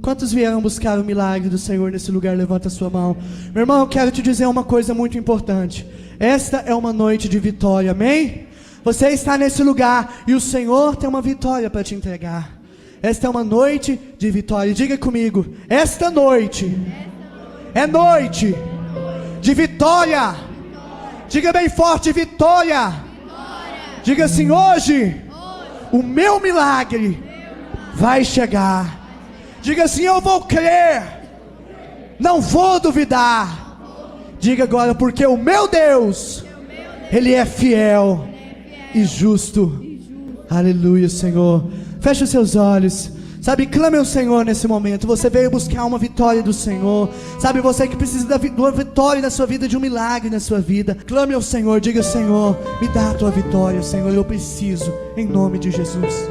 Quantos vieram buscar o milagre do Senhor nesse lugar? Levanta a sua mão. Meu irmão, eu quero te dizer uma coisa muito importante. Esta é uma noite de vitória, amém? Você está nesse lugar e o Senhor tem uma vitória para te entregar. Esta é uma noite de vitória. Diga comigo, esta noite é noite de vitória. Diga bem forte, vitória. Diga assim, hoje o meu milagre vai chegar. Diga assim, eu vou crer, não vou duvidar. Diga agora, porque o meu Deus, Ele é fiel e justo. Aleluia, Senhor. Feche os seus olhos. Sabe, clame ao Senhor nesse momento. Você veio buscar uma vitória do Senhor. Sabe, você que precisa de uma vitória na sua vida, de um milagre na sua vida. Clame ao Senhor, diga, Senhor, me dá a tua vitória, Senhor, eu preciso, em nome de Jesus.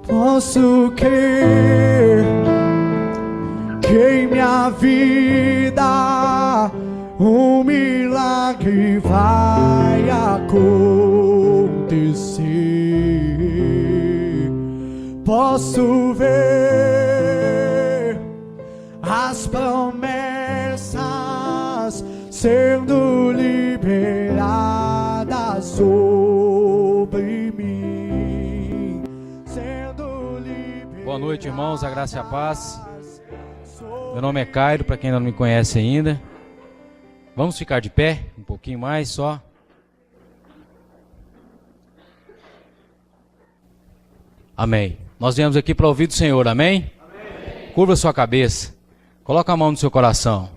Posso crer que em minha vida um milagre vai acontecer. Posso ver as promessas sendo liberadas sobre mim. Boa noite, irmãos, a graça e a paz. Meu nome é Cairo, para quem não me conhece ainda. Vamos ficar de pé, um pouquinho mais só. Amém. Nós viemos aqui para ouvir do Senhor, amém? Amém? Curva sua cabeça, coloca a mão no seu coração.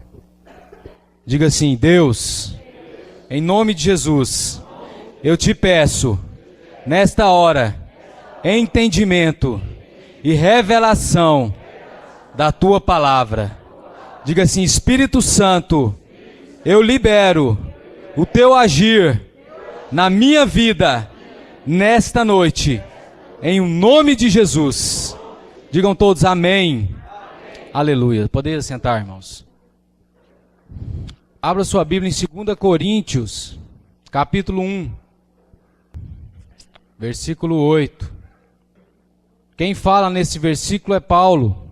Diga assim, Deus, em nome de Jesus, eu te peço, nesta hora, entendimento e revelação da tua palavra. Diga assim, Espírito Santo, eu libero o teu agir na minha vida nesta noite, em nome de Jesus. Digam todos amém. Aleluia. Podem sentar, irmãos. Abra sua Bíblia em 2 Coríntios, capítulo 1, versículo 8. Quem fala nesse versículo é Paulo.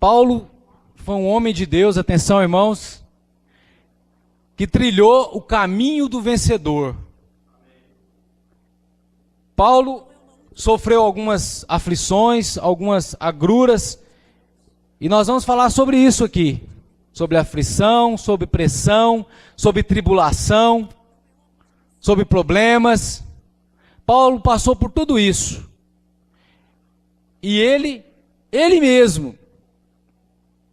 Paulo foi um homem de Deus, atenção, irmãos, que trilhou o caminho do vencedor. Paulo sofreu algumas aflições, algumas agruras, e nós vamos falar sobre isso aqui, sobre aflição, sobre pressão, sobre tribulação, sobre problemas. Paulo passou por tudo isso, e ele mesmo,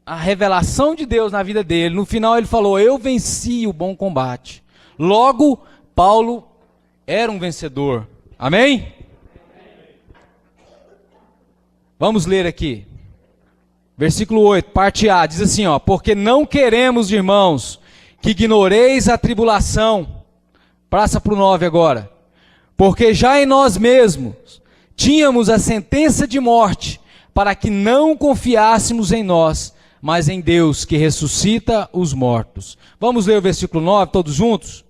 a revelação de Deus na vida dele, no final ele falou, eu venci o bom combate. Logo, Paulo era um vencedor, amém? Vamos ler aqui, versículo 8, parte A, diz assim, ó, porque não queremos, irmãos, que ignoreis a tribulação, passa para o 9 agora, porque já em nós mesmos tínhamos a sentença de morte, para que não confiássemos em nós, mas em Deus que ressuscita os mortos. Vamos ler o versículo 9, todos juntos?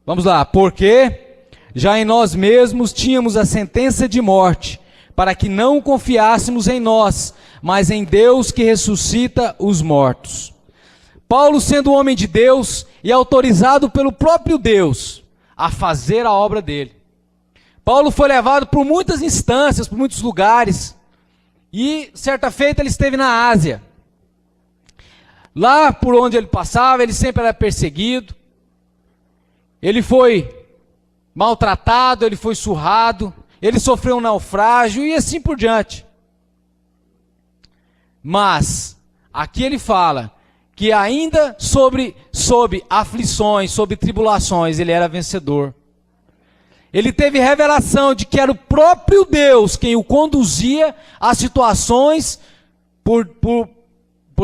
Vamos lá, porque já em nós mesmos tínhamos a sentença de morte, para que não confiássemos em nós, mas em Deus que ressuscita os mortos. Paulo, sendo homem de Deus e autorizado pelo próprio Deus a fazer a obra dele. Paulo foi levado por muitas instâncias, por muitos lugares, e certa feita ele esteve na Ásia. Lá por onde ele passava, ele sempre era perseguido, ele foi maltratado, ele foi surrado, ele sofreu um naufrágio e assim por diante. Mas, aqui ele fala que ainda sob aflições, sob tribulações, ele era vencedor. Ele teve revelação de que era o próprio Deus quem o conduzia a situações por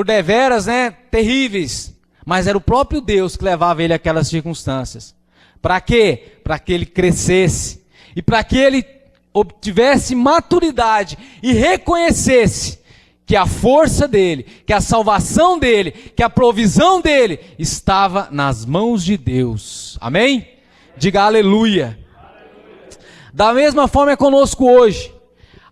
deveras, terríveis. Mas era o próprio Deus que levava ele àquelas circunstâncias. Para quê? Para que ele crescesse. E para que ele obtivesse maturidade e reconhecesse que a força dele, que a salvação dele, que a provisão dele estava nas mãos de Deus. Amém? Diga aleluia. Da mesma forma é conosco hoje.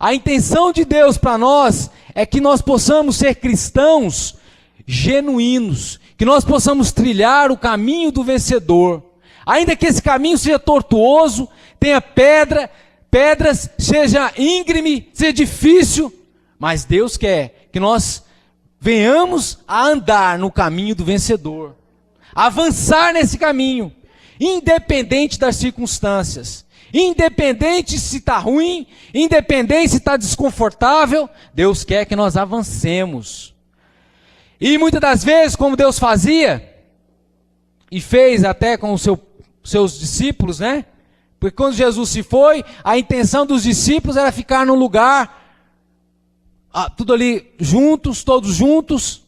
A intenção de Deus para nós é que nós possamos ser cristãos genuínos, que nós possamos trilhar o caminho do vencedor. Ainda que esse caminho seja tortuoso, tenha pedras, seja íngreme, seja difícil, mas Deus quer que nós venhamos a andar no caminho do vencedor, avançar nesse caminho, independente das circunstâncias, independente se está ruim, independente se está desconfortável, Deus quer que nós avancemos. E muitas das vezes, como Deus fazia, e fez até com os seus discípulos, né? Porque quando Jesus se foi, a intenção dos discípulos era ficar num lugar, tudo ali juntos, todos juntos.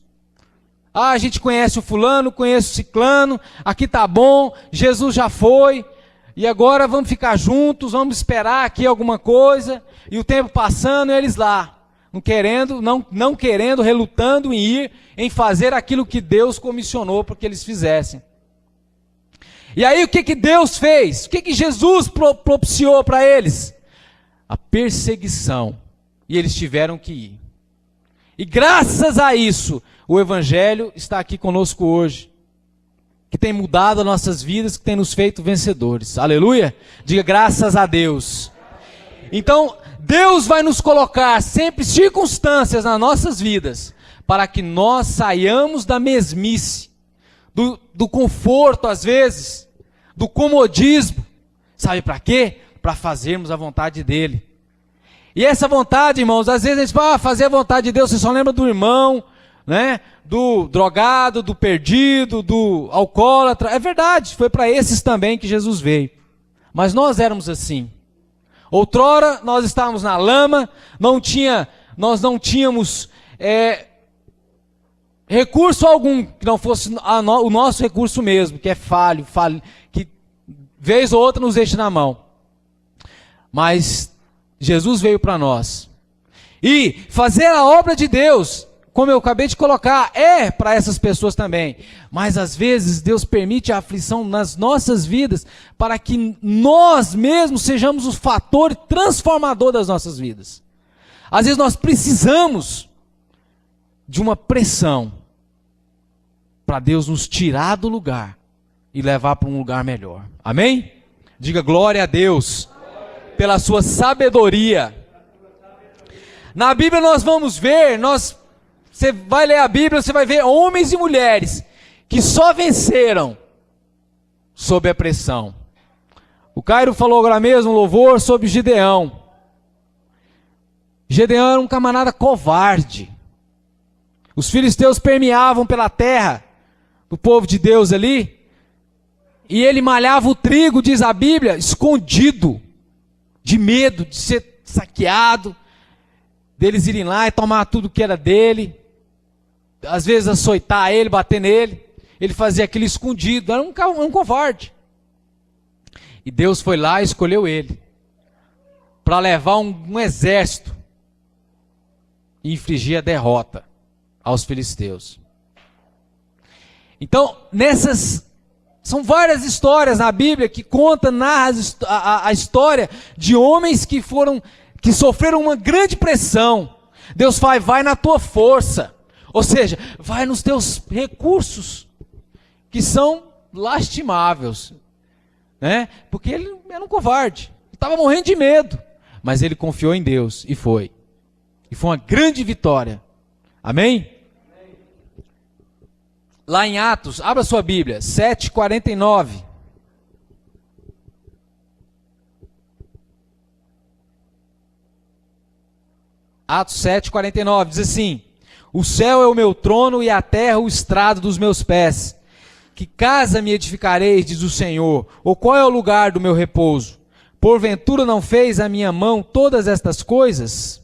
A gente conhece o fulano, conhece o ciclano, aqui tá bom, Jesus já foi, e agora vamos ficar juntos, vamos esperar aqui alguma coisa, e o tempo passando e eles lá, não querendo, relutando em ir, em fazer aquilo que Deus comissionou para que eles fizessem. E aí o que Deus fez? O que Jesus propiciou para eles? A perseguição. E eles tiveram que ir. E graças a isso, o Evangelho está aqui conosco hoje. Que tem mudado as nossas vidas, que tem nos feito vencedores. Aleluia? Diga graças a Deus. Então, Deus vai nos colocar sempre circunstâncias nas nossas vidas, para que nós saiamos da mesmice, do conforto às vezes, do comodismo. Sabe para quê? Para fazermos a vontade dele. E essa vontade, irmãos, às vezes a gente fala, fazer a vontade de Deus, você só lembra do irmão, né? Do drogado, do perdido, do alcoólatra. É verdade, foi para esses também que Jesus veio. Mas nós éramos assim. Outrora nós estávamos na lama, nós não tínhamos recurso algum que não fosse o nosso recurso mesmo, que é falho, que vez ou outra nos deixa na mão. Mas Jesus veio para nós. E fazer a obra de Deus, como eu acabei de colocar, é para essas pessoas também. Mas às vezes Deus permite a aflição nas nossas vidas para que nós mesmos sejamos o fator transformador das nossas vidas. Às vezes nós precisamos de uma pressão para Deus nos tirar do lugar e levar para um lugar melhor. Amém? Diga glória a Deus pela sua sabedoria. Na Bíblia nós vamos ver, você vai ler a Bíblia, você vai ver homens e mulheres que só venceram sob a pressão. O Cairo falou agora mesmo um louvor sobre Gideão. Gideão era um camarada covarde. Os filisteus permeavam pela terra do povo de Deus ali, e ele malhava o trigo, diz a Bíblia, escondido, de medo de ser saqueado, deles irem lá e tomar tudo que era dele, às vezes açoitar ele, bater nele. Ele fazia aquilo escondido, era um covarde. E Deus foi lá e escolheu ele para levar um exército e infligir a derrota aos filisteus. Então, são várias histórias na Bíblia que narram a história de homens que sofreram uma grande pressão. Deus vai na tua força, ou seja, vai nos teus recursos, que são lastimáveis, né? Porque ele era um covarde, estava morrendo de medo, mas ele confiou em Deus e foi uma grande vitória. Amém? Lá em Atos, abra sua Bíblia, 7:49. Atos 7:49 diz assim: o céu é o meu trono e a terra o estrado dos meus pés. Que casa me edificareis, diz o Senhor, ou qual é o lugar do meu repouso? Porventura não fez a minha mão todas estas coisas?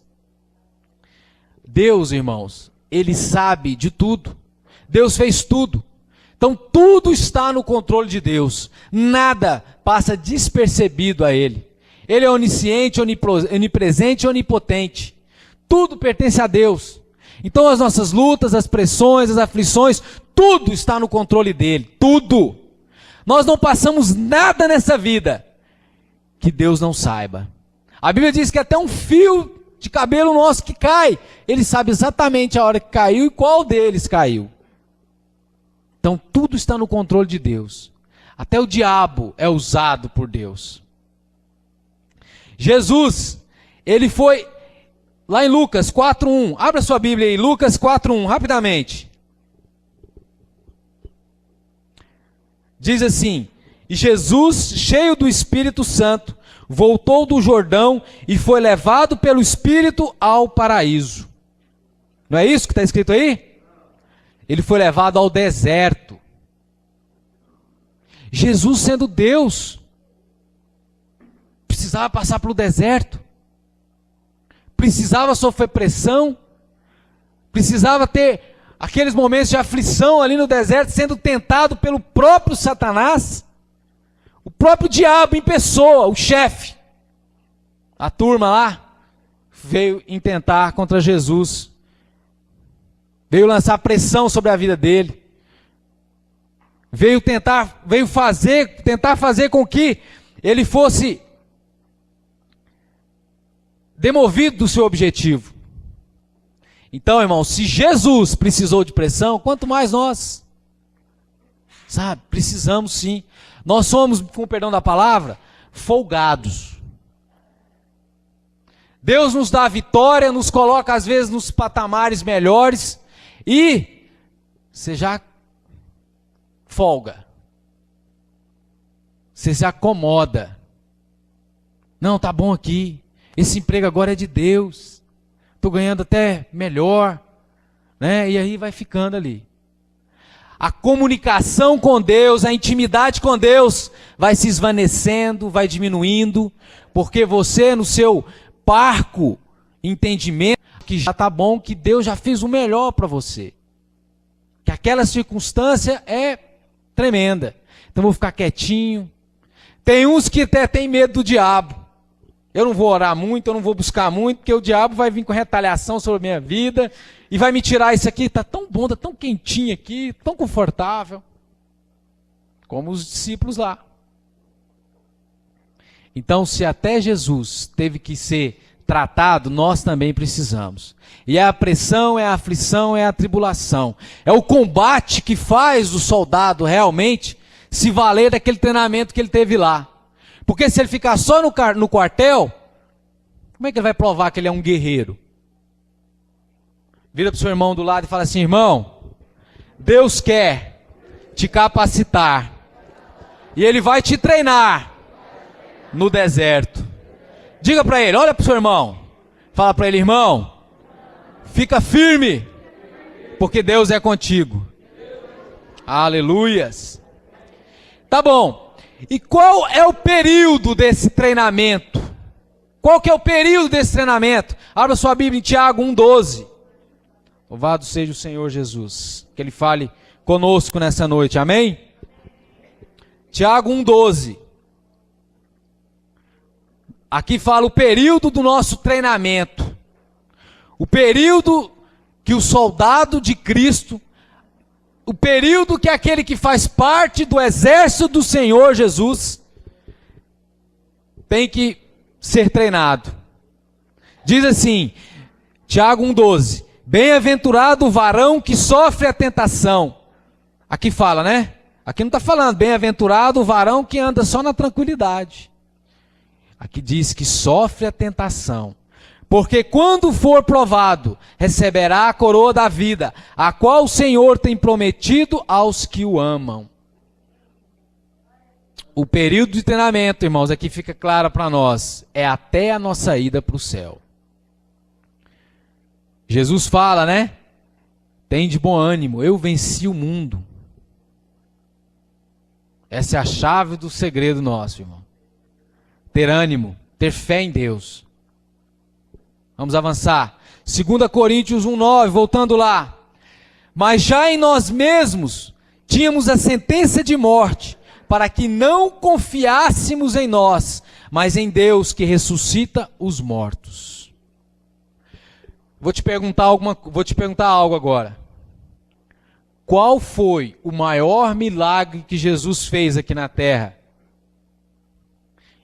Deus, irmãos, Ele sabe de tudo. Deus fez tudo. Então tudo está no controle de Deus. Nada passa despercebido a Ele. Ele é onisciente, onipresente e onipotente. Tudo pertence a Deus. Então as nossas lutas, as pressões, as aflições, tudo está no controle dEle. Tudo. Nós não passamos nada nessa vida que Deus não saiba. A Bíblia diz que até um fio de cabelo nosso que cai. Ele sabe exatamente a hora que caiu e qual deles caiu. Então tudo está no controle de Deus. Até o diabo é usado por Deus. Jesus, ele foi lá em Lucas 4:1. Abra sua Bíblia aí, Lucas 4:1, rapidamente. Diz assim: e Jesus, cheio do Espírito Santo, voltou do Jordão e foi levado pelo Espírito ao paraíso. Não é isso que está escrito aí? Ele foi levado ao deserto. Jesus, sendo Deus, precisava passar pelo deserto, precisava sofrer pressão, precisava ter aqueles momentos de aflição ali no deserto, sendo tentado pelo próprio Satanás, o próprio diabo em pessoa, o chefe. A turma lá veio intentar contra Jesus, veio lançar pressão sobre a vida dele, veio tentar fazer com que ele fosse demovido do seu objetivo. Então, irmão, se Jesus precisou de pressão, quanto mais nós, sabe, precisamos sim. Nós somos, com o perdão da palavra, folgados. Deus nos dá a vitória, nos coloca às vezes nos patamares melhores e você já folga. Você se acomoda. Não, tá bom aqui. Esse emprego agora é de Deus. Estou ganhando até melhor, né? E aí vai ficando ali. A comunicação com Deus, a intimidade com Deus vai se esvanecendo, vai diminuindo, porque você no seu parco entendimento que já está bom, que Deus já fez o melhor para você. Que aquela circunstância é tremenda. Então vou ficar quietinho. Tem uns que até têm medo do diabo. Eu não vou orar muito, eu não vou buscar muito, porque o diabo vai vir com retaliação sobre a minha vida e vai me tirar isso aqui. Está tão bom, está tão quentinho aqui, tão confortável. Como os discípulos lá. Então, se até Jesus teve que ser tratado, nós também precisamos. E é a pressão, é a aflição, é a tribulação. É o combate que faz o soldado realmente se valer daquele treinamento que ele teve lá. Porque se ele ficar só no quartel, como é que ele vai provar que ele é um guerreiro? Vira para o seu irmão do lado e fala assim: irmão, Deus quer te capacitar e Ele vai te treinar no deserto. Diga para ele, olha para o seu irmão, fala para ele: irmão, fica firme, porque Deus é contigo. Aleluias. Tá bom. E qual é o período desse treinamento? Qual que é o período desse treinamento? Abra sua Bíblia em Tiago 1:12. Louvado seja o Senhor Jesus. Que Ele fale conosco nessa noite, amém? Tiago 1:12. Aqui fala o período do nosso treinamento. O período que o soldado de Cristo, o período que aquele que faz parte do exército do Senhor Jesus tem que ser treinado. Diz assim, Tiago 1:12, bem-aventurado o varão que sofre a tentação. Aqui fala, né? Aqui não está falando, bem-aventurado o varão que anda só na tranquilidade. Aqui diz que sofre a tentação. Porque quando for provado, receberá a coroa da vida, a qual o Senhor tem prometido aos que o amam. O período de treinamento, irmãos, aqui fica claro para nós, é até a nossa ida para o céu. Jesus fala, né? Tem de bom ânimo, eu venci o mundo. Essa é a chave do segredo nosso, irmão. Ter ânimo, ter fé em Deus. Vamos avançar. 2 Coríntios 1:9, voltando lá. Mas já em nós mesmos tínhamos a sentença de morte, para que não confiássemos em nós, mas em Deus que ressuscita os mortos. Vou te perguntar algo agora. Qual foi o maior milagre que Jesus fez aqui na terra?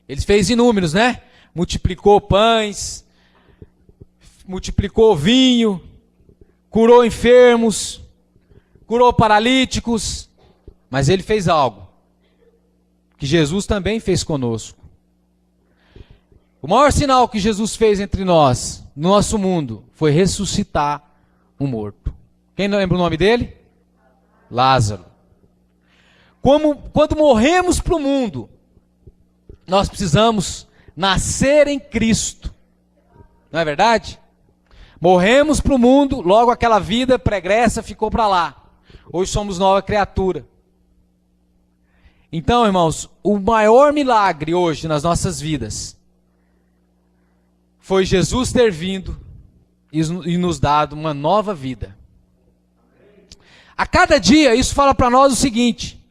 Ele fez inúmeros, né? Multiplicou pães, multiplicou vinho, curou enfermos, curou paralíticos, mas ele fez algo que Jesus também fez conosco. O maior sinal que Jesus fez entre nós, no nosso mundo, foi ressuscitar um morto. Quem não lembra o nome dele? Lázaro. Quando morremos para o mundo, nós precisamos nascer em Cristo. Não é verdade? Morremos para o mundo, logo aquela vida pregressa ficou para lá. Hoje somos nova criatura. Então, irmãos, o maior milagre hoje nas nossas vidas foi Jesus ter vindo e nos dado uma nova vida. A cada dia, isso fala para nós o seguinte,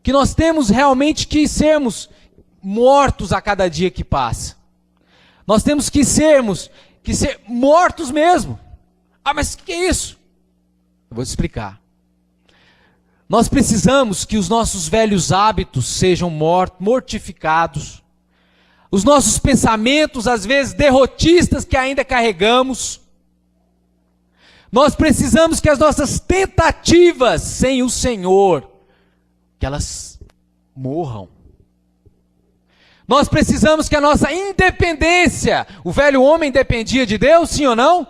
que nós temos realmente que sermos mortos a cada dia que passa. Nós temos que ser mortos mesmo. Ah, mas o que é isso? Eu vou te explicar. Nós precisamos que os nossos velhos hábitos sejam mortificados. Os nossos pensamentos, às vezes derrotistas que ainda carregamos. Nós precisamos que as nossas tentativas sem o Senhor, que elas morram. Nós precisamos que a nossa independência, o velho homem dependia de Deus, sim ou não?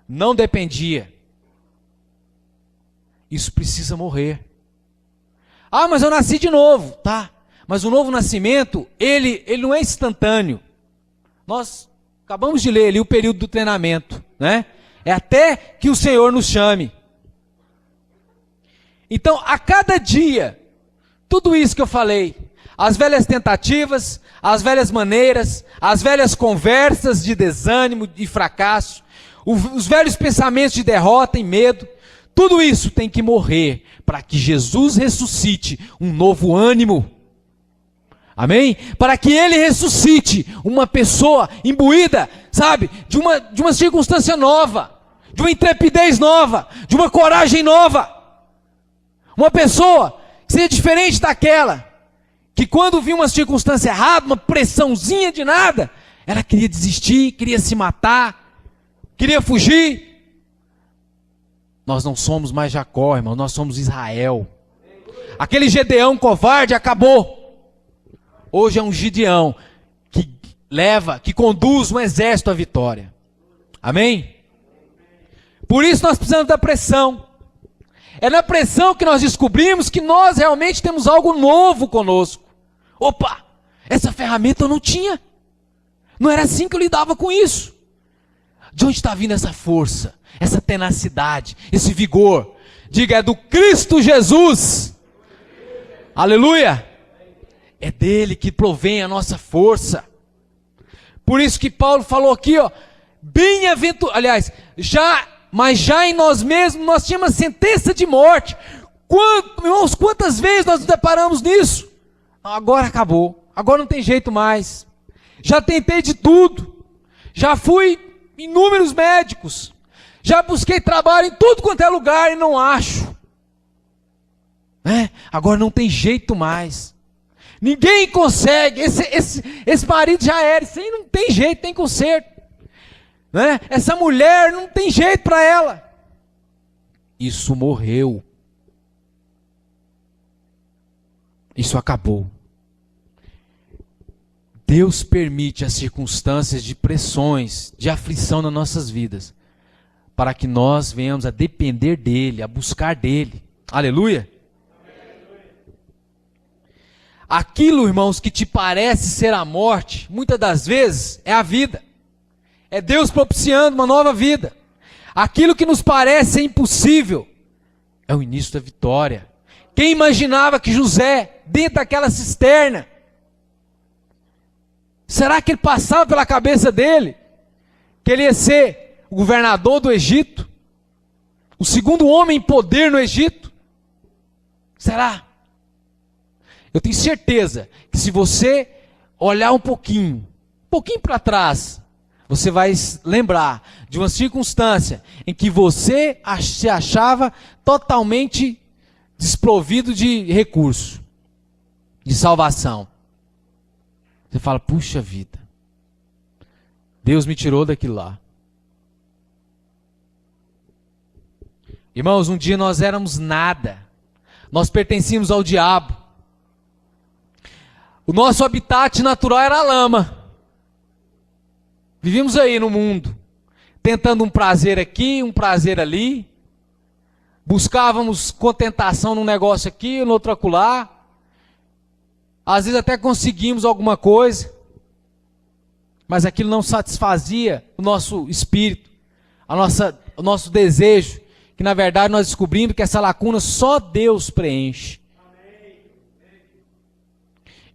Não dependia. Isso precisa morrer. Ah, mas eu nasci de novo, tá? Mas o novo nascimento, ele não é instantâneo. Nós acabamos de ler ali o período do treinamento, né? É até que o Senhor nos chame. Então, a cada dia, tudo isso que eu falei, as velhas tentativas, as velhas maneiras, as velhas conversas de desânimo e fracasso, os velhos pensamentos de derrota e medo, tudo isso tem que morrer para que Jesus ressuscite um novo ânimo. Amém? Para que ele ressuscite uma pessoa imbuída, sabe, de uma circunstância nova, de uma intrepidez nova, de uma coragem nova. Uma pessoa que seja diferente daquela, que quando viu uma circunstância errada, uma pressãozinha de nada, ela queria desistir, queria se matar, queria fugir. Nós não somos mais Jacó, irmão, nós somos Israel. Aquele Gedeão covarde acabou. Hoje é um Gideão que conduz um exército à vitória. Amém? Por isso nós precisamos da pressão. É na pressão que nós descobrimos que nós realmente temos algo novo conosco. Opa, essa ferramenta eu não tinha. Não era assim que eu lidava com isso. De onde está vindo essa força, essa tenacidade, esse vigor? Diga, é do Cristo Jesus. Aleluia. É dele que provém a nossa força. Por isso que Paulo falou aqui, ó, aliás, mas já em nós mesmos nós tínhamos a sentença de morte. Irmãos, quantas vezes nós nos deparamos nisso? Agora acabou, agora não tem jeito mais. Já tentei de tudo, já fui em inúmeros médicos, já busquei trabalho em tudo quanto é lugar e não acho. Agora não tem jeito mais. Ninguém consegue, esse marido já era, isso aí não tem jeito, tem conserto. Essa mulher não tem jeito para ela. Isso morreu. Isso acabou. Deus permite as circunstâncias de pressões, de aflição nas nossas vidas, para que nós venhamos a depender dEle, a buscar dEle. Aleluia! Aquilo, irmãos, que te parece ser a morte, muitas das vezes é a vida. É Deus propiciando uma nova vida. Aquilo que nos parece impossível é o início da vitória. Quem imaginava que José, dentro daquela cisterna, será que ele passava pela cabeça dele que ele ia ser o governador do Egito? O segundo homem em poder no Egito? Será? Eu tenho certeza que se você olhar um pouquinho para trás, você vai lembrar de uma circunstância em que você se achava totalmente desprovido de recurso, de salvação. Você fala, puxa vida, Deus me tirou daquilo lá. Irmãos, um dia nós éramos nada. Nós pertencíamos ao diabo. O nosso habitat natural era a lama. Vivíamos aí no mundo, tentando um prazer aqui, um prazer ali. Buscávamos contentação num negócio aqui, no outro acolá. Às vezes até conseguimos alguma coisa, mas aquilo não satisfazia o nosso espírito, o nosso desejo, que na verdade nós descobrimos que essa lacuna só Deus preenche.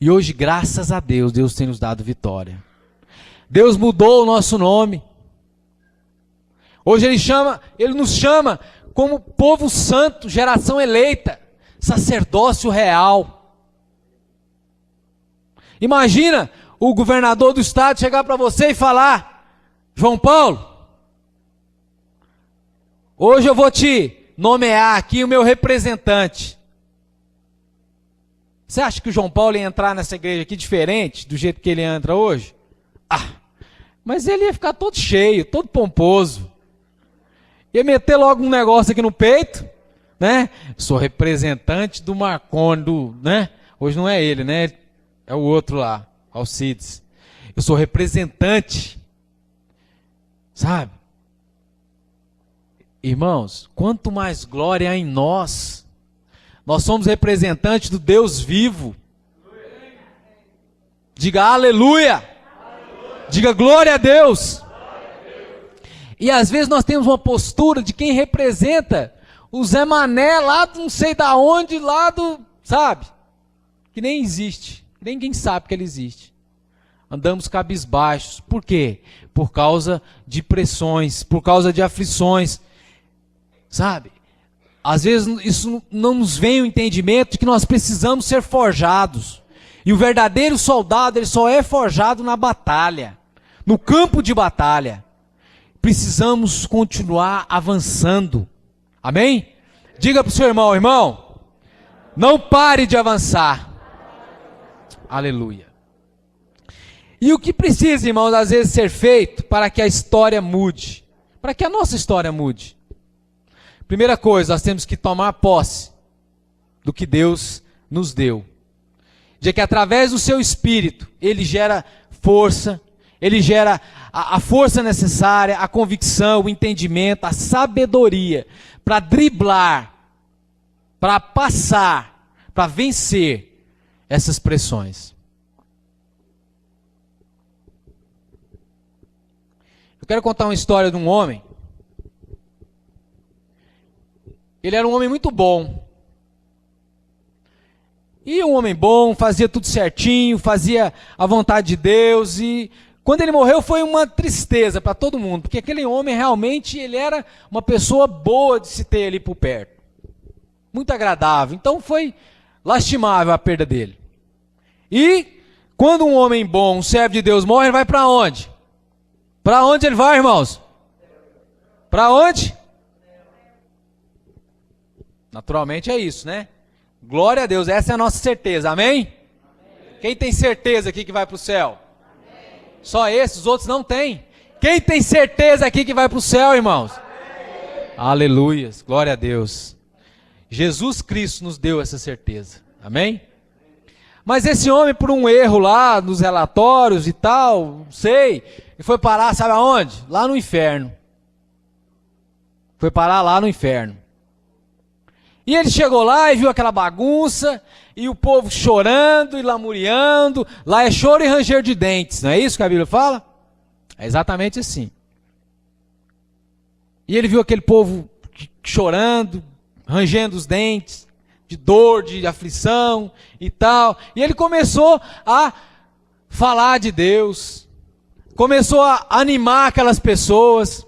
E hoje, graças a Deus, Deus tem nos dado vitória. Deus mudou o nosso nome. Hoje Ele nos chama como povo santo, geração eleita, sacerdócio real. Imagina o governador do estado chegar para você e falar: João Paulo, hoje eu vou te nomear aqui o meu representante. Você acha que o João Paulo ia entrar nessa igreja aqui diferente do jeito que ele entra hoje? Mas ele ia ficar todo cheio, todo pomposo. Ia meter logo um negócio aqui no peito, né? Sou representante do Marconi, né? Hoje não é ele, né? É o outro lá, Alcides. Eu sou representante. Sabe? Irmãos, quanto mais glória há em nós. Nós somos representantes do Deus vivo. Diga aleluia. Diga glória a Deus. E às vezes nós temos uma postura de quem representa o Zé Mané lá do não sei da onde, lá do, sabe? Que nem existe. Ninguém sabe que ele existe. Andamos cabisbaixos. Por quê? Por causa de pressões, por causa de aflições. Sabe? Às vezes isso não nos vem o entendimento de que nós precisamos ser forjados. E o verdadeiro soldado, ele só é forjado na batalha, no campo de batalha. Precisamos continuar avançando. Amém? Diga para o seu irmão, irmão, não pare de avançar. Aleluia. E o que precisa, irmãos, às vezes ser feito para que a história mude? Para que a nossa história mude? Primeira coisa, nós temos que tomar posse do que Deus nos deu. De que através do seu Espírito, Ele gera força, Ele gera a força necessária, a convicção, o entendimento, a sabedoria para driblar, para passar, para vencer essas pressões. Eu quero contar uma história de um homem. Ele era um homem muito bom. E um homem bom, fazia tudo certinho, fazia a vontade de Deus. E quando ele morreu foi uma tristeza para todo mundo, porque aquele homem realmente ele era uma pessoa boa de se ter ali por perto. Muito agradável. Então foi lastimável a perda dele. E quando um homem bom, um servo de Deus morre, ele vai para onde? Para onde ele vai, irmãos? Para onde? Naturalmente é isso, né? Glória a Deus, essa é a nossa certeza, amém? Amém. Quem tem certeza aqui que vai para o céu? Amém. Só esses, os outros não têm. Quem tem certeza aqui que vai para o céu, irmãos? Amém. Aleluias, glória a Deus. Jesus Cristo nos deu essa certeza, amém? Mas esse homem, por um erro lá nos relatórios e tal, não sei, ele foi parar, sabe aonde? Lá no inferno. Foi parar lá no inferno. E ele chegou lá e viu aquela bagunça, e o povo chorando e lamuriando. Lá é choro e ranger de dentes, não é isso que a Bíblia fala? É exatamente assim. E ele viu aquele povo chorando, rangendo os dentes, de dor, de aflição e tal. E ele começou a falar de Deus, começou a animar aquelas pessoas,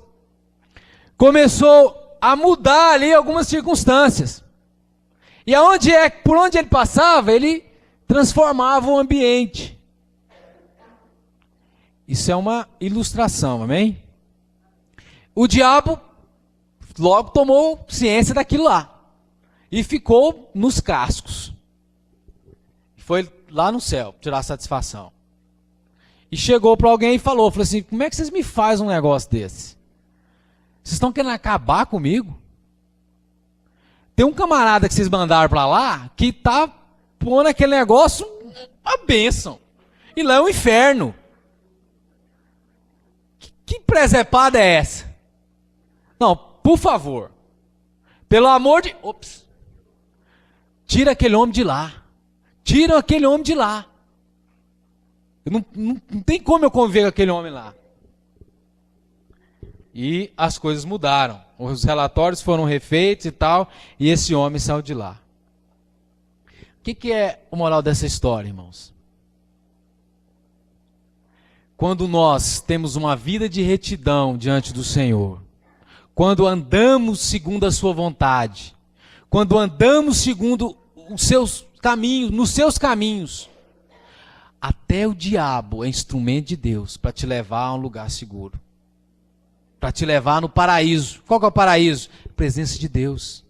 começou a mudar ali algumas circunstâncias. E por onde ele passava, ele transformava o ambiente. Isso é uma ilustração, amém? O diabo logo tomou ciência daquilo lá. E ficou nos cascos. Foi lá no céu, tirar satisfação. E chegou para alguém e falou assim, como é que vocês me fazem um negócio desse? Vocês estão querendo acabar comigo? tem um camarada que vocês mandaram para lá que tá pondo aquele negócio uma bênção. E lá é um inferno. Que presepada é essa? Não, por favor. Pelo amor de... Ops. Tira aquele homem de lá. Tira aquele homem de lá. Não tem como eu conviver com aquele homem lá. E as coisas mudaram. Os relatórios foram refeitos e tal. E esse homem saiu de lá. O que é o moral dessa história, irmãos? Quando nós temos uma vida de retidão diante do Senhor, quando andamos segundo a sua vontade, quando andamos segundo os seus caminhos, nos seus caminhos, até o diabo é instrumento de Deus para te levar a um lugar seguro, para te levar no paraíso. Qual que é o paraíso? Presença de Deus,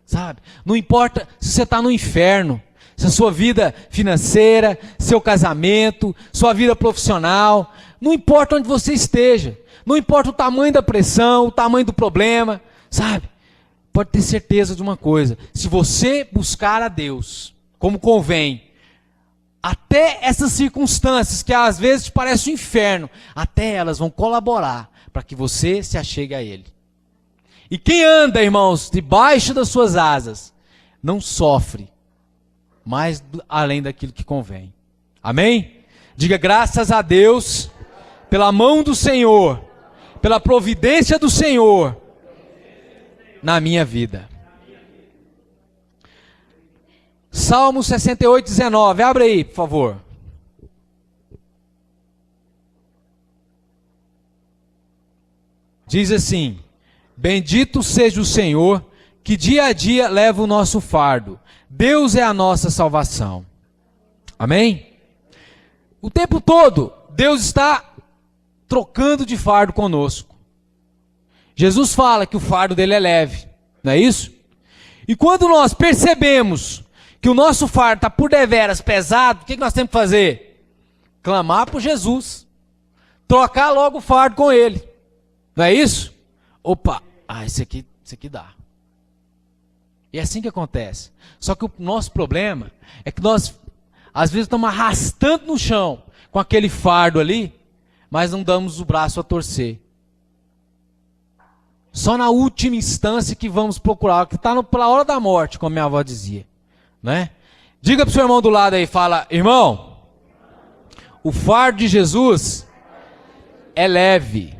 sabe? Não importa se você está no inferno, se a sua vida financeira, seu casamento, sua vida profissional, não importa onde você esteja, não importa o tamanho da pressão, o tamanho do problema, sabe? Pode ter certeza de uma coisa: se você buscar a Deus como convém, até essas circunstâncias que às vezes te parecem um inferno, até elas vão colaborar para que você se achegue a Ele. E quem anda, irmãos, debaixo das suas asas, não sofre mais além daquilo que convém. Amém? Diga graças a Deus pela mão do Senhor, pela providência do Senhor na minha vida. Salmo 68, 19. Abre aí, por favor. Diz assim: bendito seja o Senhor, que dia a dia leva o nosso fardo. Deus é a nossa salvação. Amém? O tempo todo, Deus está trocando de fardo conosco. Jesus fala que o fardo dele é leve, não é isso? E quando nós percebemos que o nosso fardo está por deveras pesado, o que nós temos que fazer? Clamar por Jesus. Trocar logo o fardo com Ele. Não é isso? Opa, esse aqui dá. E é assim que acontece. Só que o nosso problema é que nós, às vezes, estamos arrastando no chão com aquele fardo ali, mas não damos o braço a torcer. Só na última instância que vamos procurar, que está pela hora da morte, como minha avó dizia. Né? Diga para o seu irmão do lado aí, fala: irmão, o fardo de Jesus é leve.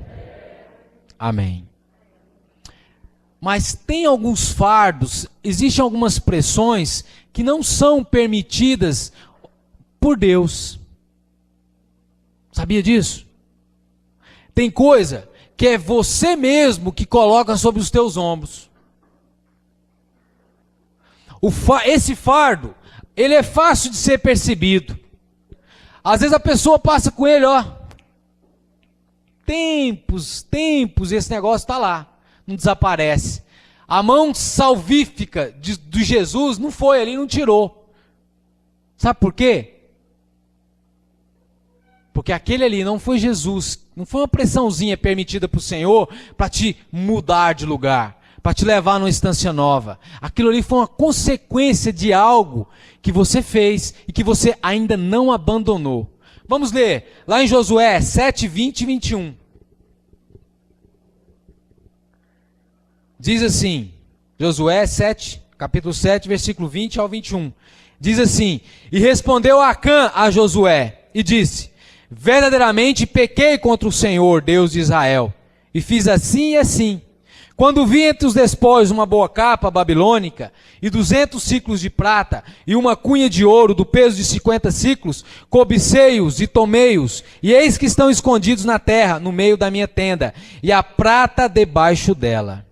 Amém. Mas tem alguns fardos, existem algumas pressões que não são permitidas por Deus. Sabia disso? Tem coisa que é você mesmo que coloca sobre os teus ombros. Esse fardo, ele é fácil de ser percebido. Às vezes a pessoa passa com ele, tempos, esse negócio está lá, não desaparece. A mão salvífica de Jesus não foi ali, não tirou. Sabe por quê? Porque aquele ali não foi Jesus, não foi uma pressãozinha permitida para o Senhor para te mudar de lugar, para te levar numa instância nova. Aquilo ali foi uma consequência de algo que você fez e que você ainda não abandonou. Vamos ler lá em Josué 7, 20 e 21. Diz assim, Josué 7, capítulo 7, versículo 20 ao 21. Diz assim: e respondeu Acã a Josué e disse: verdadeiramente pequei contra o Senhor, Deus de Israel, e fiz assim e assim. Quando vi entre os despojos uma boa capa babilônica, e 200 ciclos de prata, e uma cunha de ouro do peso de 50 ciclos, cobicei-os e tomei-os, e eis que estão escondidos na terra, no meio da minha tenda, e a prata debaixo dela.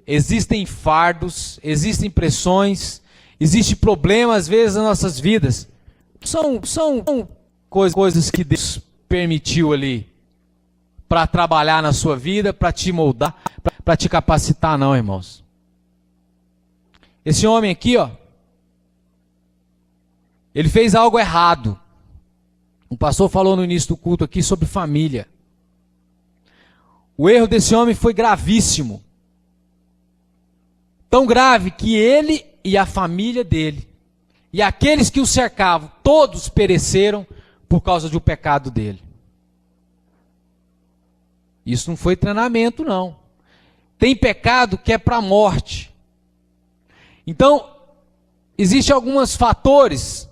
Existem fardos, existem pressões, existem problemas às vezes nas nossas vidas. São coisas que Deus permitiu ali para trabalhar na sua vida, para te moldar, para te capacitar, não, irmãos. Esse homem aqui, ele fez algo errado. O pastor falou no início do culto aqui sobre família. O erro desse homem foi gravíssimo. Tão grave que ele e a família dele, e aqueles que o cercavam, todos pereceram por causa do pecado dele. Isso não foi treinamento, não. Tem pecado que é para a morte. Então, existem alguns fatores,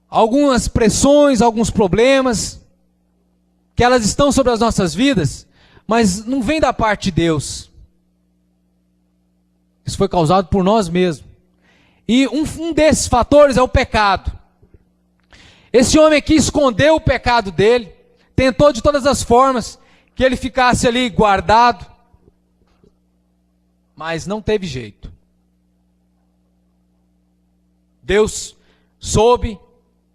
algumas pressões, alguns problemas, que elas estão sobre as nossas vidas, mas não vem da parte de Deus. Isso foi causado por nós mesmos. E um desses fatores é o pecado. Esse homem aqui escondeu o pecado dele, tentou de todas as formas que ele ficasse ali guardado, mas não teve jeito. Deus soube,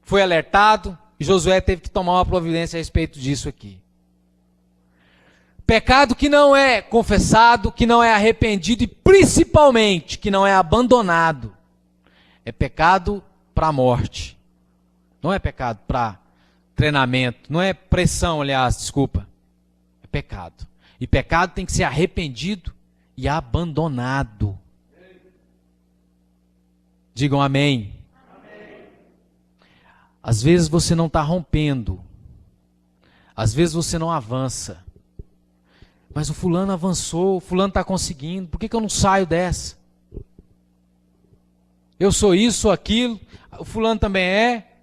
foi alertado, e Josué teve que tomar uma providência a respeito disso aqui. Pecado que não é confessado, que não é arrependido e principalmente que não é abandonado, é pecado para a morte. Não é pecado para treinamento, não é pressão, aliás, desculpa. É pecado. E pecado tem que ser arrependido e abandonado. Digam amém. Amém. Às vezes você não está rompendo. Às vezes você não avança. Mas o fulano avançou, o fulano está conseguindo. Por que eu não saio dessa? Eu sou isso, sou aquilo. O fulano também é.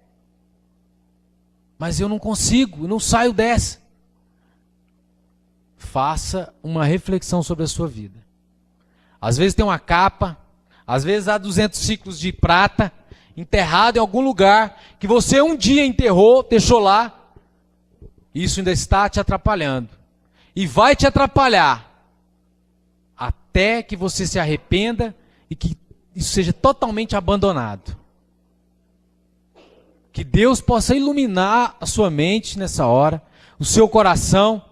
Mas eu não consigo, eu não saio dessa. Faça uma reflexão sobre a sua vida. Às vezes tem uma capa, às vezes há 200 ciclos de prata enterrado em algum lugar que você um dia enterrou, deixou lá. Isso ainda está te atrapalhando. E vai te atrapalhar até que você se arrependa e que isso seja totalmente abandonado. Que Deus possa iluminar a sua mente nessa hora, o seu coração.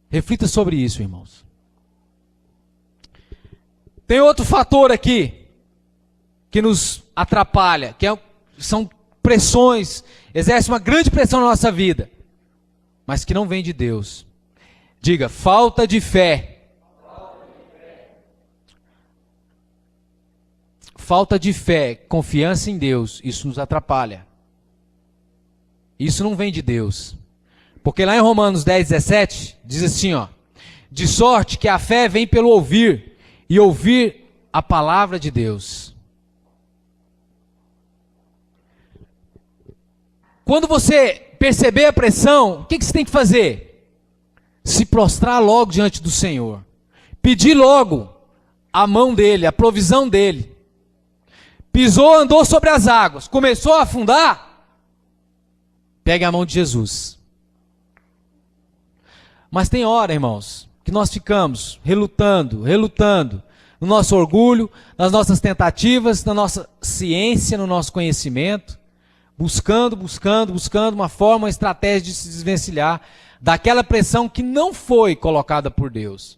Reflita sobre isso, irmãos. Tem outro fator aqui que nos atrapalha, são pressões, exerce uma grande pressão na nossa vida, mas que não vem de Deus. Diga, falta de fé. Falta de fé, confiança em Deus, isso nos atrapalha. Isso não vem de Deus. Porque lá em Romanos 10:17, diz assim, ó: de sorte que a fé vem pelo ouvir, e ouvir a palavra de Deus. Quando você perceber a pressão, o que você tem que fazer? Se prostrar logo diante do Senhor. Pedir logo a mão dele, a provisão dele. Pisou, andou sobre as águas, começou a afundar, pegue a mão de Jesus. Mas tem hora, irmãos, que nós ficamos relutando no nosso orgulho, nas nossas tentativas, na nossa ciência, no nosso conhecimento, buscando uma forma, uma estratégia de se desvencilhar daquela pressão que não foi colocada por Deus.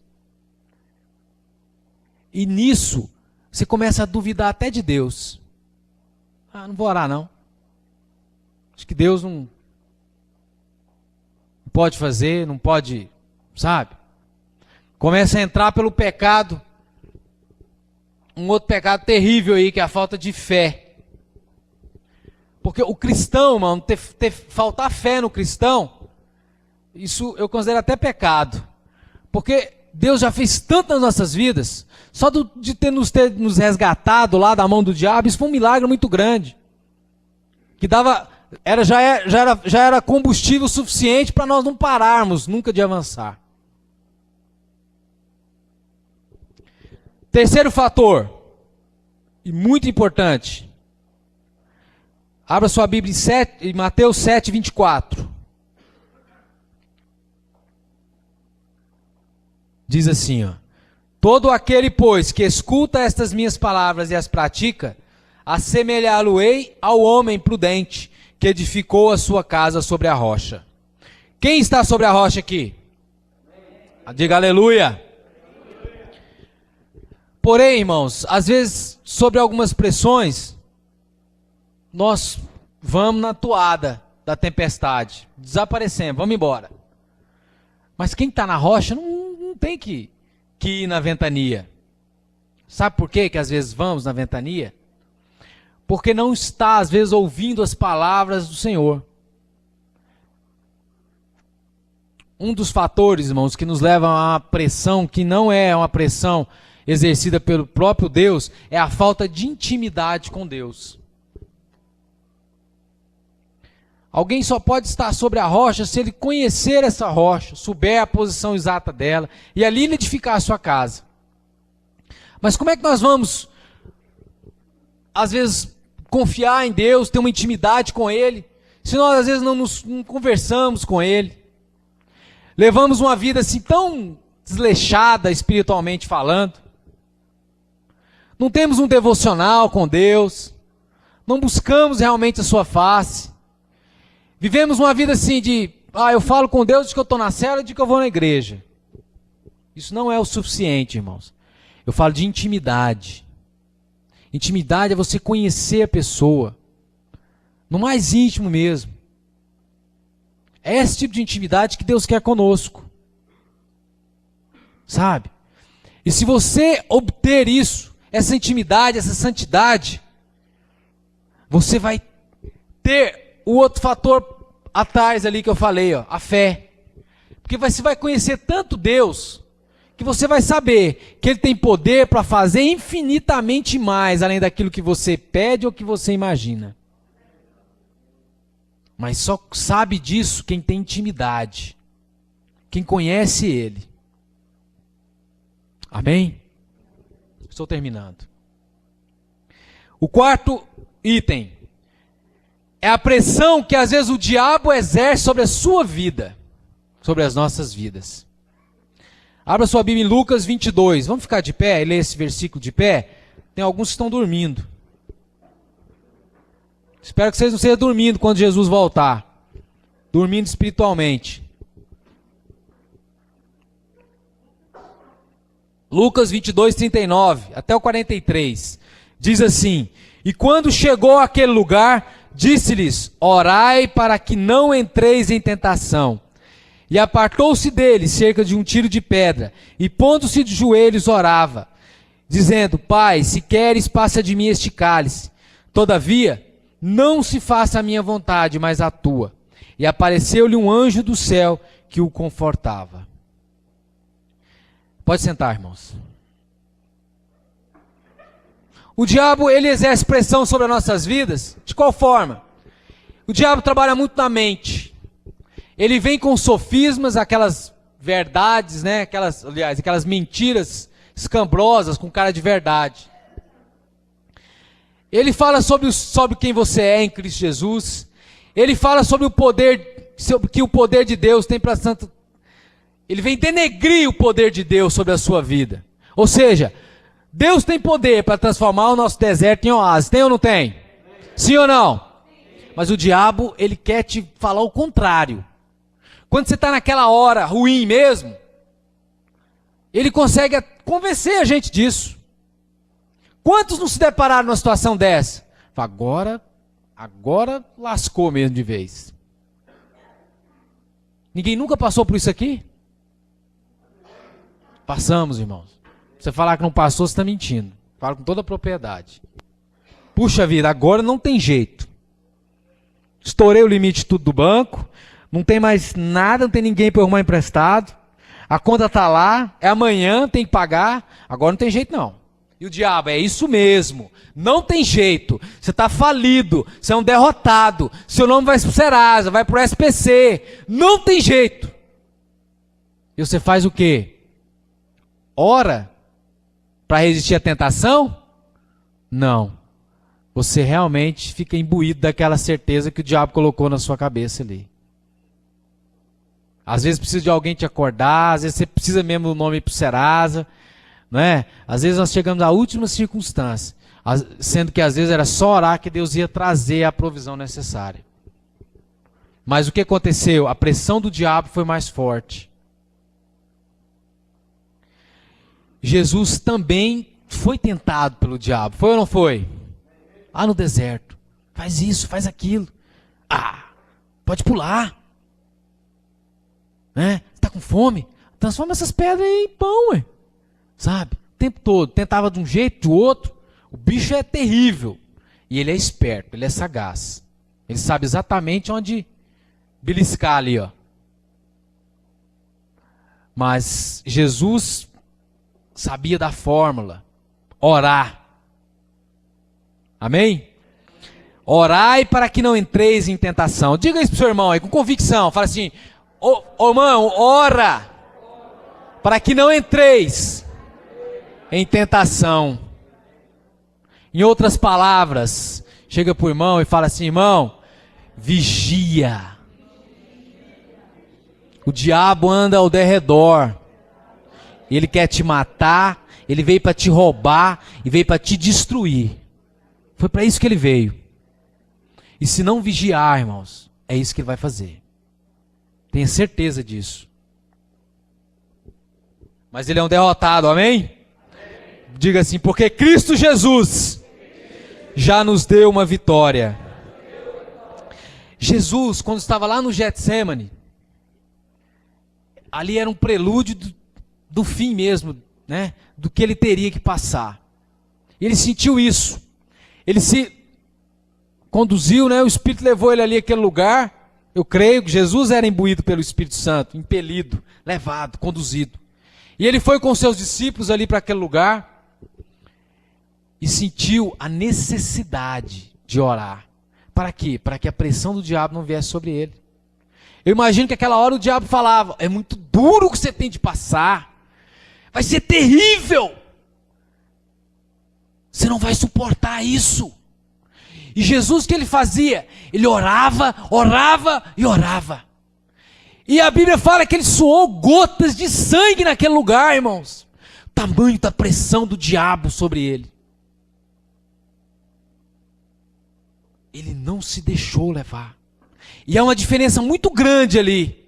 E nisso, você começa a duvidar até de Deus. Não vou orar não. Acho que Deus não pode fazer, não pode, sabe? Começa a entrar pelo pecado, um outro pecado terrível aí, que é a falta de fé. Porque o cristão, mano, faltar fé no cristão, isso eu considero até pecado. Porque Deus já fez tanto nas nossas vidas, só de ter nos resgatado lá da mão do diabo, isso foi um milagre muito grande. Que já era combustível suficiente para nós não pararmos nunca de avançar. Terceiro fator, e muito importante. Abra sua Bíblia em Mateus 7:24. Diz assim, ó: todo aquele, pois, que escuta estas minhas palavras e as pratica, assemelhá-lo-ei ao homem prudente, que edificou a sua casa sobre a rocha. Quem está sobre a rocha aqui? Diga aleluia. Porém, irmãos, às vezes, sobre algumas pressões, nós vamos na toada da tempestade, desaparecemos, vamos embora. Mas quem está na rocha não tem que que ir na ventania. Sabe por quê que às vezes vamos na ventania? Porque não está, às vezes, ouvindo as palavras do Senhor. Um dos fatores, irmãos, que nos leva a uma pressão que não é uma pressão exercida pelo próprio Deus, é a falta de intimidade com Deus. Alguém só pode estar sobre a rocha se ele conhecer essa rocha, souber a posição exata dela, e ali ele edificar a sua casa. Mas como é que nós vamos, às vezes, confiar em Deus, ter uma intimidade com Ele, se nós às vezes não conversamos com Ele? Levamos uma vida assim tão desleixada espiritualmente falando. Não temos um devocional com Deus. Não buscamos realmente a sua face. Vivemos uma vida assim de, eu falo com Deus de que eu estou na célula e de que eu vou na igreja. Isso não é o suficiente, irmãos. Eu falo de intimidade. Intimidade é você conhecer a pessoa. No mais íntimo mesmo. É esse tipo de intimidade que Deus quer conosco. Sabe? E se você obter isso, essa intimidade, essa santidade, você vai ter o outro fator atrás ali que eu falei, ó, a fé. Porque você vai conhecer tanto Deus, que você vai saber que Ele tem poder para fazer infinitamente mais, além daquilo que você pede ou que você imagina. Mas só sabe disso quem tem intimidade, quem conhece Ele. Amém? Estou terminando. O quarto item é a pressão que às vezes o diabo exerce sobre a sua vida, sobre as nossas vidas. Abra sua Bíblia em Lucas 22. Vamos ficar de pé e ler esse versículo de pé? Tem alguns que estão dormindo. Espero que vocês não estejam dormindo quando Jesus voltar. Dormindo espiritualmente. Lucas 22, 39 até o 43. Diz assim: E quando chegou àquele lugar, disse-lhes: Orai para que não entreis em tentação. E apartou-se dele cerca de um tiro de pedra, e pondo-se de joelhos orava, dizendo: Pai, se queres, passa de mim este cálice. Todavia, não se faça a minha vontade, mas a tua. E apareceu-lhe um anjo do céu que o confortava. Pode sentar, irmãos. O diabo, ele exerce pressão sobre as nossas vidas. De qual forma? O diabo trabalha muito na mente. Ele vem com sofismas, aquelas verdades, né? Aquelas mentiras escambrosas com cara de verdade. Ele fala sobre quem você é em Cristo Jesus. Ele fala sobre o poder, que o poder de Deus tem para santo. Ele vem denegrir o poder de Deus sobre a sua vida. Ou seja, Deus tem poder para transformar o nosso deserto em oásis. Tem ou não tem? Sim ou não? Mas o diabo, ele quer te falar o contrário. Quando você está naquela hora ruim mesmo, ele consegue convencer a gente disso. Quantos não se depararam numa situação dessa? Agora lascou mesmo de vez. Ninguém nunca passou por isso aqui? Passamos, irmãos. Você falar que não passou, você está mentindo. Falo com toda a propriedade. Puxa vida, agora não tem jeito. Estourei o limite tudo do banco. Não tem mais nada, não tem ninguém para arrumar emprestado. A conta está lá, é amanhã, tem que pagar. Agora não tem jeito não. E o diabo, é isso mesmo. Não tem jeito. Você está falido, você é um derrotado. Seu nome vai para o Serasa, vai para o SPC. Não tem jeito. E você faz o quê? Ora para resistir à tentação? Não. Você realmente fica imbuído daquela certeza que o diabo colocou na sua cabeça ali. Às vezes precisa de alguém te acordar, às vezes você precisa mesmo do nome para o Serasa, não é? Às vezes nós chegamos à última circunstância, sendo que às vezes era só orar que Deus ia trazer a provisão necessária. Mas o que aconteceu? A pressão do diabo foi mais forte. Jesus também foi tentado pelo diabo, foi ou não foi? Lá no deserto, faz isso, faz aquilo. Pode pular. Né? Está com fome? Transforma essas pedras em pão, ué. Sabe? O tempo todo. Tentava de um jeito, de outro. O bicho é terrível. E ele é esperto, ele é sagaz. Ele sabe exatamente onde beliscar ali, ó. Mas Jesus sabia da fórmula. Orar. Amém? Orai para que não entreis em tentação. Diga isso pro seu irmão aí, com convicção. Fala assim, ô irmão, ora para que não entreis em tentação. Em outras palavras, chega pro irmão e fala assim, irmão, vigia. O diabo anda ao derredor. Ele quer te matar, ele veio para te roubar e veio para te destruir. Foi para isso que ele veio. E se não vigiar, irmãos, é isso que ele vai fazer. Tenha certeza disso. Mas ele é um derrotado, amém? Diga assim, porque Cristo Jesus já nos deu uma vitória. Jesus, quando estava lá no Getsêmani, ali era um prelúdio do fim mesmo, né? Do que ele teria que passar. Ele sentiu isso. Ele se conduziu, né? O Espírito levou ele ali àquele lugar. Eu creio que Jesus era imbuído pelo Espírito Santo, impelido, levado, conduzido. E ele foi com seus discípulos ali para aquele lugar e sentiu a necessidade de orar. Para quê? Para que a pressão do diabo não viesse sobre ele. Eu imagino que aquela hora o diabo falava, é muito duro o que você tem de passar. Vai ser terrível. Você não vai suportar isso. E Jesus, o que ele fazia? Ele orava, orava e orava. E a Bíblia fala que ele suou gotas de sangue naquele lugar, irmãos. O tamanho da pressão do diabo sobre ele. Ele não se deixou levar. E há uma diferença muito grande ali.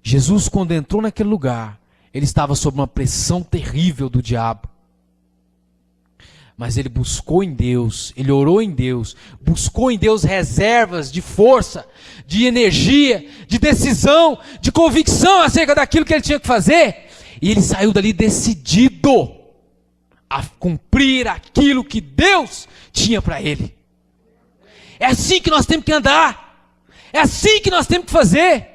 Jesus, quando entrou naquele lugar, ele estava sob uma pressão terrível do diabo. Mas ele buscou em Deus, ele orou em Deus, buscou em Deus reservas de força, de energia, de decisão, de convicção acerca daquilo que ele tinha que fazer. E ele saiu dali decidido a cumprir aquilo que Deus tinha para ele. É assim que nós temos que andar. É assim que nós temos que fazer.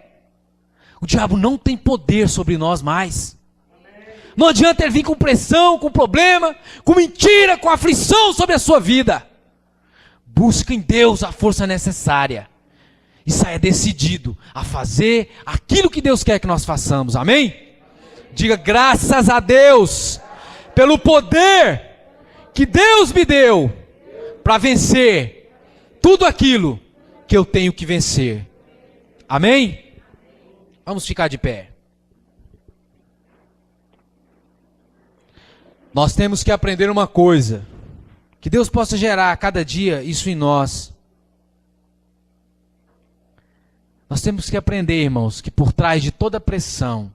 O diabo não tem poder sobre nós mais. Não adianta ele vir com pressão, com problema, com mentira, com aflição sobre a sua vida. Busca em Deus a força necessária. E saia decidido a fazer aquilo que Deus quer que nós façamos. Amém? Diga graças a Deus pelo poder que Deus me deu para vencer tudo aquilo que eu tenho que vencer. Amém? Vamos ficar de pé. Nós temos que aprender uma coisa. Que Deus possa gerar a cada dia isso em nós. Nós temos que aprender, irmãos, que por trás de toda pressão,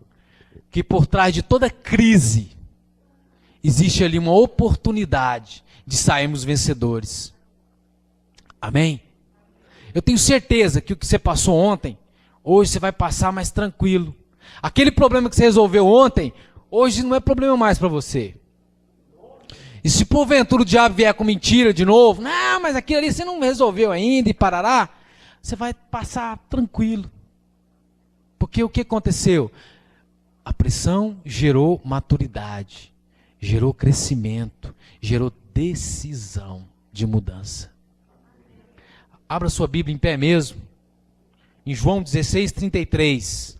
que por trás de toda crise, existe ali uma oportunidade de sairmos vencedores. Amém? Eu tenho certeza que o que você passou ontem, hoje você vai passar mais tranquilo. Aquele problema que você resolveu ontem, hoje não é problema mais para você. E se porventura o diabo vier com mentira de novo, não, mas aquilo ali você não resolveu ainda e parará, você vai passar tranquilo. Porque o que aconteceu? A pressão gerou maturidade, gerou crescimento, gerou decisão de mudança. Abra sua Bíblia em pé mesmo, em João 16:33.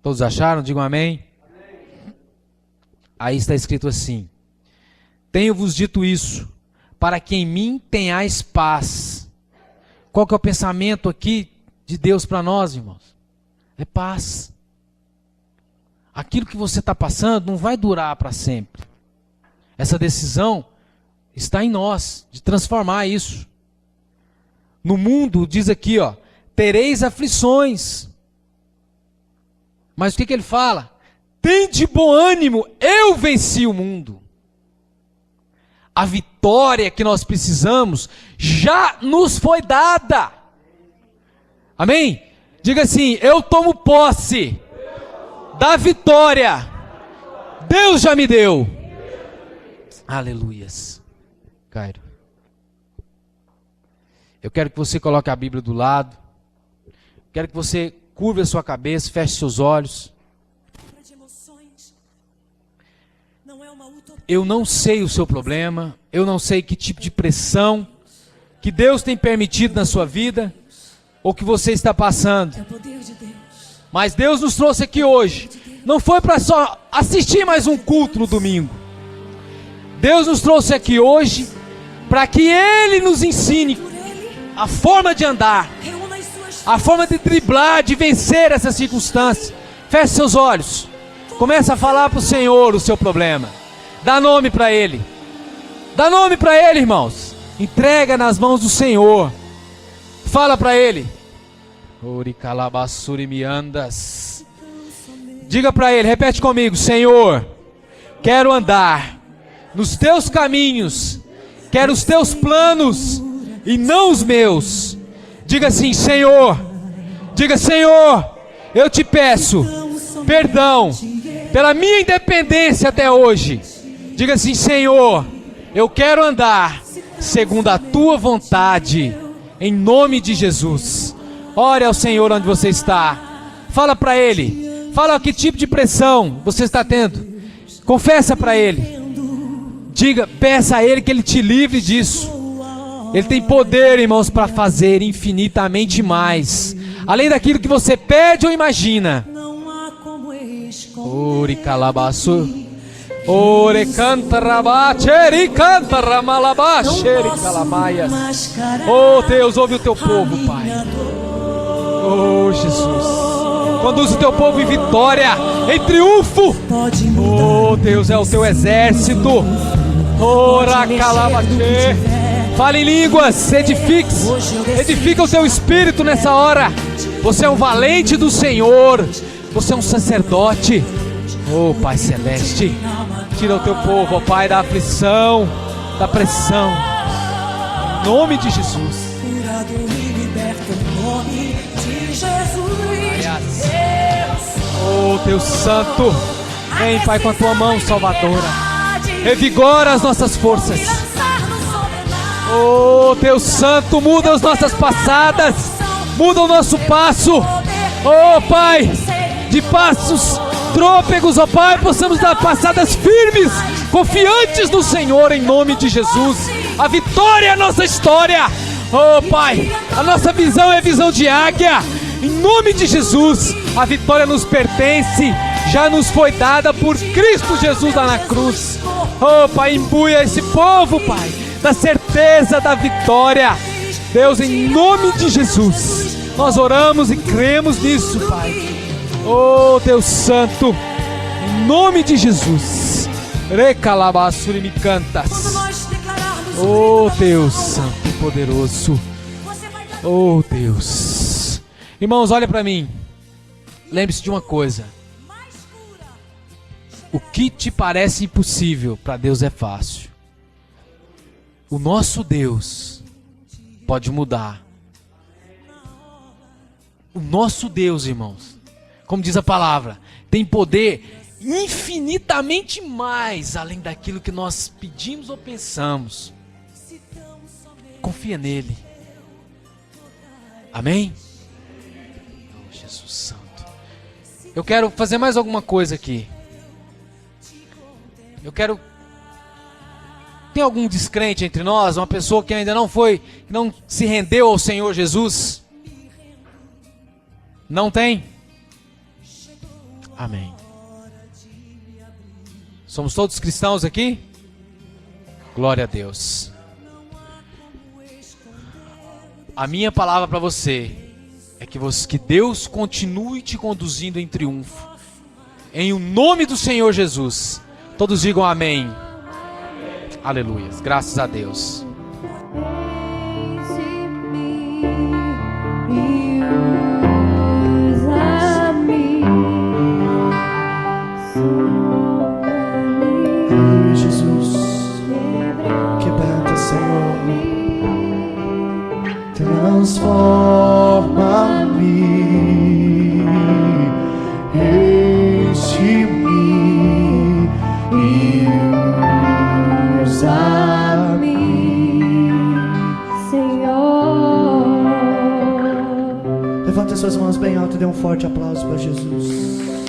Todos acharam? Digam amém. Amém. Aí está escrito assim: tenho-vos dito isso, para que em mim tenhais paz. Qual que é o pensamento aqui de Deus para nós, irmãos? É paz. Aquilo que você está passando não vai durar para sempre. Essa decisão está em nós, de transformar isso. No mundo, diz aqui, ó, tereis aflições. Mas o que ele fala? Tende bom ânimo, eu venci o mundo. A vitória que nós precisamos já nos foi dada. Amém? Diga assim: eu tomo posse da vitória. Deus já me deu. Aleluias. Cairo, eu quero que você coloque a Bíblia do lado. Quero que você curve a sua cabeça, feche seus olhos. Eu não sei o seu problema, eu não sei que tipo de pressão que Deus tem permitido na sua vida, ou que você está passando. Mas Deus nos trouxe aqui hoje, não foi para só assistir mais um culto no domingo. Deus nos trouxe aqui hoje, para que Ele nos ensine a forma de andar, a forma de driblar, de vencer essa circunstância. Feche seus olhos, começa a falar para o Senhor o seu problema. Dá nome para Ele. Dá nome para Ele, irmãos. Entrega nas mãos do Senhor. Fala para Ele. Diga para Ele, repete comigo: Senhor, quero andar nos Teus caminhos. Quero os Teus planos e não os meus. Diga assim: Senhor. Diga: Senhor, eu te peço perdão pela minha independência até hoje. Diga assim: Senhor, eu quero andar segundo a Tua vontade, em nome de Jesus. Ore ao Senhor onde você está. Fala para Ele. Fala que tipo de pressão você está tendo. Confessa para Ele. Diga, peça a Ele que Ele te livre disso. Ele tem poder, irmãos, para fazer infinitamente mais, além daquilo que você pede ou imagina. Ore calabaço. Ore canta rabacheri canta ramalabacheri calamaias. Oh Deus, ouve o teu povo, Pai. Oh Jesus, conduz o teu povo em vitória, em triunfo. Oh Deus, é o teu exército. Ora calabachê. Fale em línguas, edifica o teu espírito nessa hora. Você é um valente do Senhor. Você é um sacerdote. Oh Pai Celeste, tira o teu povo, ó Pai, da aflição, da pressão, em nome de Jesus. Oh Deus Santo, vem, Pai, com a tua mão salvadora, revigora as nossas forças. Oh Deus Santo, muda as nossas passadas, muda o nosso passo. Oh Pai, de passos trôpegos, ó Pai, possamos dar passadas firmes, confiantes no Senhor, em nome de Jesus. A vitória é a nossa história. Oh Pai, a nossa visão é a visão de águia, em nome de Jesus. A vitória nos pertence, já nos foi dada por Cristo Jesus lá na cruz. Oh Pai, imbuia esse povo, Pai, da certeza da vitória. Deus, em nome de Jesus, nós oramos e cremos nisso, Pai. Oh Deus Santo, em nome de Jesus. Recalabassuri me cantas. Oh Deus Santo e poderoso. Oh Deus. Irmãos, olha para mim. Lembre-se de uma coisa. O que te parece impossível, para Deus é fácil. O nosso Deus pode mudar. O nosso Deus, irmãos, como diz a palavra, tem poder infinitamente mais além daquilo que nós pedimos ou pensamos. Confia nele. Amém? Oh, Jesus Santo. Eu quero fazer mais alguma coisa aqui. Tem algum descrente entre nós? Uma pessoa que ainda não se rendeu ao Senhor Jesus? Não tem? Amém. Somos todos cristãos aqui? Glória a Deus. A minha palavra para você é que Deus continue te conduzindo em triunfo. Em o nome do Senhor Jesus. Todos digam amém. Aleluia. Graças a Deus. Jesus. transforma-me, enche-me e usa-me, Senhor. Levanta suas mãos bem alto e dê um forte aplauso para Jesus.